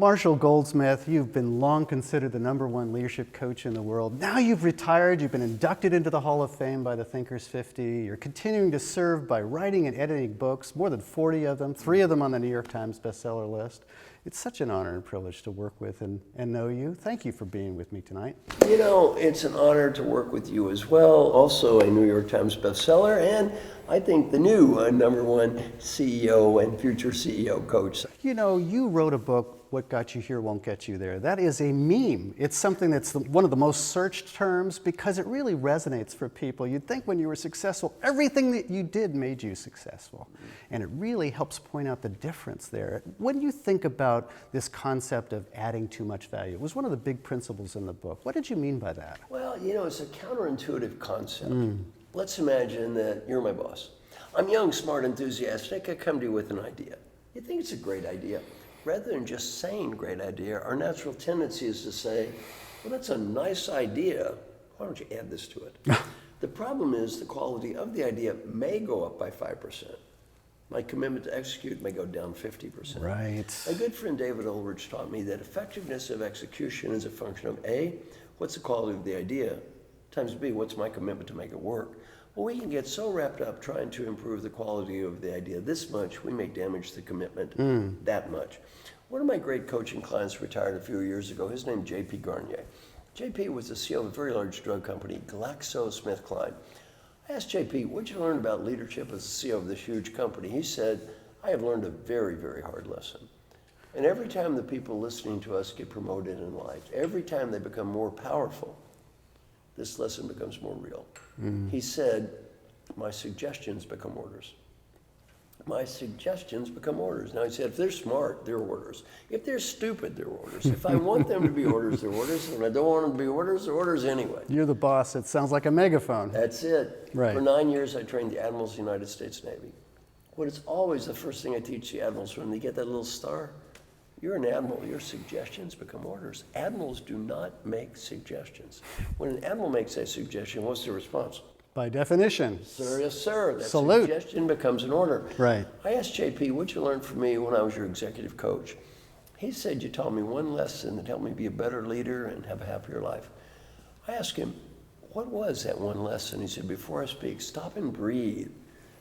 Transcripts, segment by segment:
Marshall Goldsmith, you've been long considered the #1 leadership coach in the world. Now you've retired, you've been inducted into the Hall of Fame by the Thinkers 50. You're continuing to serve by writing and editing books, more than 40 of them, 3 of them on the New York Times bestseller list. It's such an honor and privilege to work with and know you. Thank you for being with me tonight. You know, it's an honor to work with you as well. Also a New York Times bestseller, and I think the new #1 CEO and future CEO coach. You know, you wrote a book, What Got You Here Won't Get You There. That is a meme. It's something that's one of the most searched terms because it really resonates for people. You'd think when you were successful, everything that you did made you successful. And it really helps point out the difference there. When you think about this concept of adding too much value, it was one of the big principles in the book. What did you mean by that? Well, you know, it's a counterintuitive concept. Let's imagine that you're my boss. I'm young, smart, enthusiastic. I come to you with an idea. You think it's a great idea. Rather than just saying great idea, our natural tendency is to say, well, that's a nice idea. Why don't you add this to it? The problem is the quality of the idea may go up by 5%. My commitment to execute may go down 50%. Right. My good friend David Ulrich taught me that effectiveness of execution is a function of A, what's the quality of the idea, times B, what's my commitment to make it work. Well, we can get so wrapped up trying to improve the quality of the idea this much, we may damage the commitment that much. One of my great coaching clients retired a few years ago. His name J.P. Garnier. J.P. was the CEO of a very large drug company, GlaxoSmithKline. I asked J.P., what'd you learn about leadership as the CEO of this huge company? He said, I have learned a very, very hard lesson. And every time the people listening to us get promoted in life, every time they become more powerful, this lesson becomes more real. He said, my suggestions become orders. My suggestions become orders. Now he said, if they're smart, they're orders. If they're stupid, they're orders. If I want them to be orders, they're orders. And if I don't want them to be orders, they're orders anyway. You're the boss. It sounds like a megaphone. That's it. Right. For 9 years, I trained the admirals of the United States Navy. What is always the first thing I teach the admirals when they get that little star? You're an admiral, your suggestions become orders. Admirals do not make suggestions. When an admiral makes a suggestion, what's the response? By definition. Sir, yes, sir. That Salute. Suggestion becomes an order. Right. I asked JP, what'd you learn from me when I was your executive coach? He said, you taught me one lesson that helped me be a better leader and have a happier life. I asked him, what was that one lesson? He said, before I speak, stop and breathe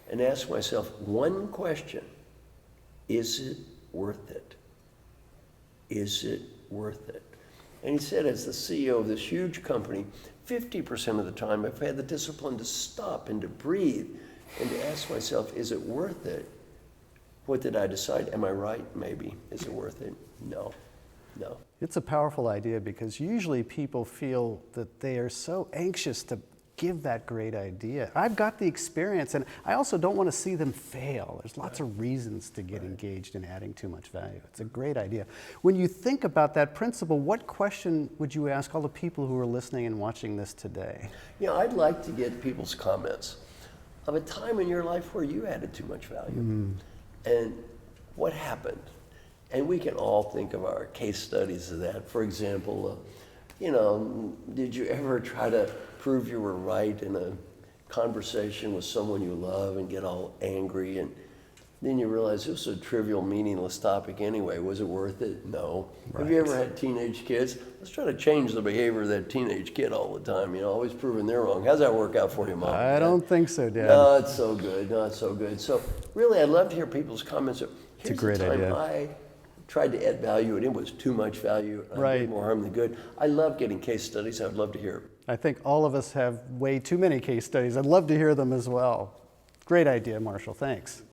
and ask myself one question. Is it worth it? Is it worth it? And he said, as the CEO of this huge company, 50% of the time I've had the discipline to stop and to breathe and to ask myself, is it worth it? What did I decide? Am I right? Maybe. Is it worth it? No. No. It's a powerful idea because usually people feel that they are so anxious to give that great idea. I've got the experience, and I also don't want to see them fail. There's lots of reasons to get engaged in adding too much value. It's a great idea. When you think about that principle, what question would you ask all the people who are listening and watching this today? You know, I'd like to get people's comments of a time in your life where you added too much value. And what happened? And we can all think of our case studies of that. For example, you know, did you ever try to prove you were right in a conversation with someone you love and get all angry, and then you realize this was a trivial, meaningless topic anyway? Was it worth it? No. Right. Have you ever had teenage kids? Let's try to change the behavior of that teenage kid all the time, you know, always proving they're wrong. How's that work out for you, Mom? I don't think so, Dad. No, it's so good. No, it's so good. So really, I'd love to hear people's comments. It's a great idea. I tried to add value, and it was too much value. I did more harm than good. I love getting case studies. I would love to hear it. I think all of us have way too many case studies. I'd love to hear them as well. Great idea, Marshall. Thanks.